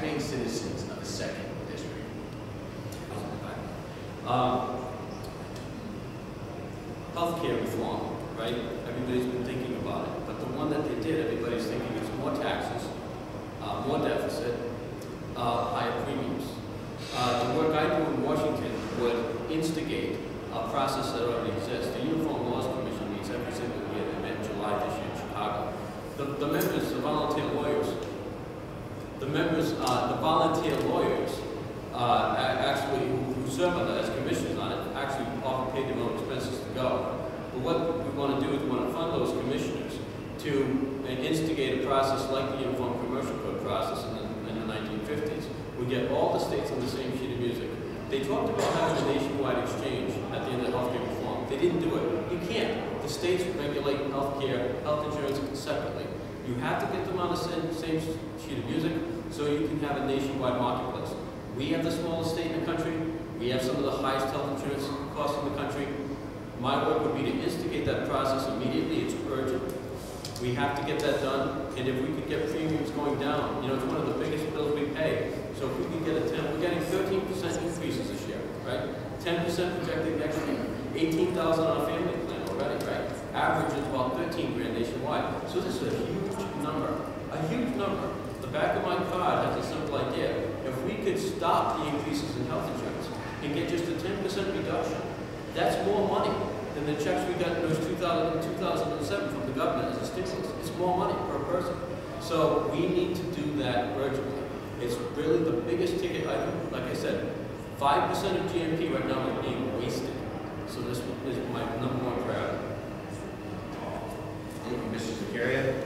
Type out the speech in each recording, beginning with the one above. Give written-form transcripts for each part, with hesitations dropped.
taxpaying citizens of the second district? Healthcare reform, right? Everybody's been thinking about it, but the one that they did, everybody's thinking is more taxes, more deficit, higher premiums. The work I do in Washington would instigate a process that already exists. The Uniform Laws Commission meets every single year. They met in July this year in Chicago. The members, the volunteer lawyers, actually who serve on that as commissioners on it, actually often pay their own expenses to go. But what we want to do is we want to fund those commissioners to instigate a process like the Uniform Commercial Code process in the 1950s. We get all the states on the same sheet of music. They talked about having a nationwide exchange at the end of healthcare reform. They didn't do it. You can't. The states regulate health insurance separately. You have to get them on the same sheet of music so you can have a nationwide marketplace. We have the smallest state in the country. We have some of the highest health insurance costs in the country. My work would be to instigate that process immediately. It's urgent. We have to get that done, and if we could get premiums going down, you know, it's one of the biggest bills we pay. So if we can get we're getting 13% increases this year, right? 10% projected next year. 18,000 on a family plan already, right? Average is about 13 grand nationwide. So this is a huge number, a huge number. The back of my card has a simple idea. If we could stop the increases in health insurance and get just a 10% reduction, that's more money than the checks we got in those 2007 from the government as a stimulus. It's more money per person. So we need to do that urgently. It's really the biggest ticket item. Like I said, 5% of GNP right now is being wasted. So this is my number one priority. Thank you, Mr. Zakaria.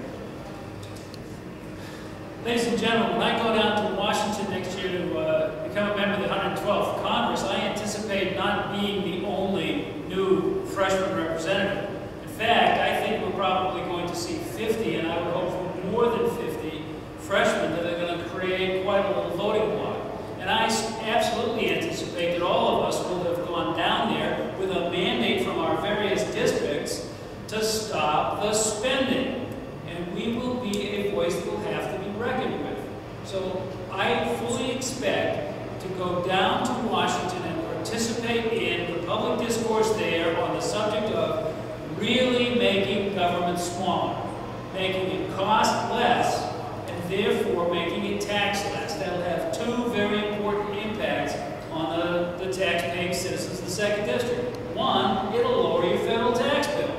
Ladies and gentlemen, when I go down to Washington next year to become a member of the 112th Congress, I anticipate not being the only new freshman representative. In fact, I think we're probably going to see 50, and I would hope for more than 50 freshmen that are going to create quite a little voting bloc. And I absolutely anticipate that all of us will have gone down there with a mandate from our various districts to stop the spending. And we will be a voice that will have to be reckoned with. So I fully expect to go down to Washington and participate in the public discourse there on the subject of really making government smaller, making it cost less, and therefore making it tax less. That'll have two very important impacts on the tax-paying citizens of the second district. One, it'll lower your federal tax bill.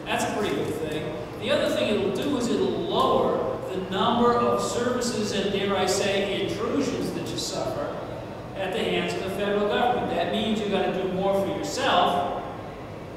That's a pretty good thing. The other thing it'll do is it'll lower the number of services and, dare I say, intrusions that you suffer at the hands of the federal government. That means you've got to do more for yourself.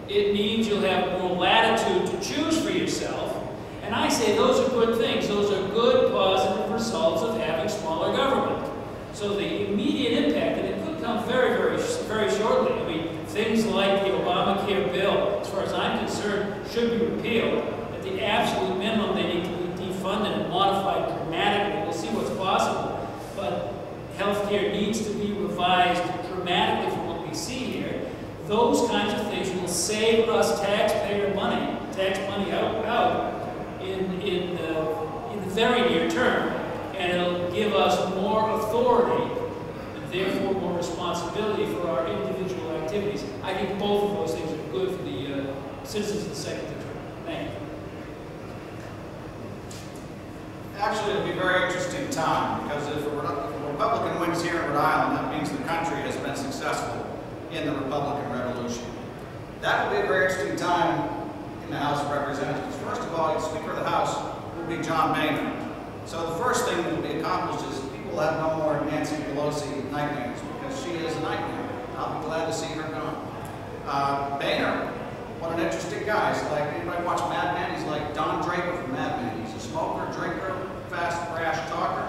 It means you'll have more latitude to choose for yourself. And I say those are good things. Those are good positive results of having smaller government. So the immediate impact, and it could come very, very, very shortly. I mean, things like the Obamacare bill, as far as I'm concerned, should be repealed. At the absolute minimum, they need to be defunded and modified dramatically. We'll see what's possible. But healthcare needs to be revised dramatically from what we see here. Those kinds of things will save us taxpayer money, tax money out in the very near term, and it'll give us more authority and therefore more responsibility for our individual activities. I think both of those things are good for the citizens of the second district. Thank you. Actually, it'll be a very interesting time, because if a Republican wins here in Rhode Island, that means the country has been successful in the Republican Revolution. That will be a very interesting time in the House of Representatives. First of all, the Speaker of the House will be John Boehner. So the first thing that will be accomplished is people will have no more Nancy Pelosi nightmares, because she is a nightmare. I'll be glad to see her gone. Boehner, what an interesting guy. He's like, anybody watch Mad Men? He's like Don Draper from Mad Men. He's a smoker, drinker, fast, brash talker.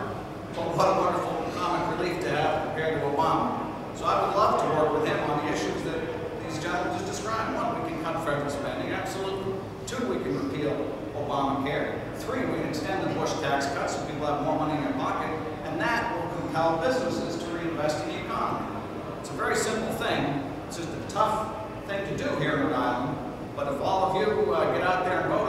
But what a wonderful comic relief to have compared to Obama. So I would love to work with him on the issues that these gentlemen just described. One, we can cut federal spending, absolutely. Two, we can repeal Obamacare. Three, we can extend the Bush tax cuts so people have more money in their pocket, and that will compel businesses to reinvest in the economy. It's a very simple thing. It's just a tough thing to do here in Rhode Island, but if all of you get out there and vote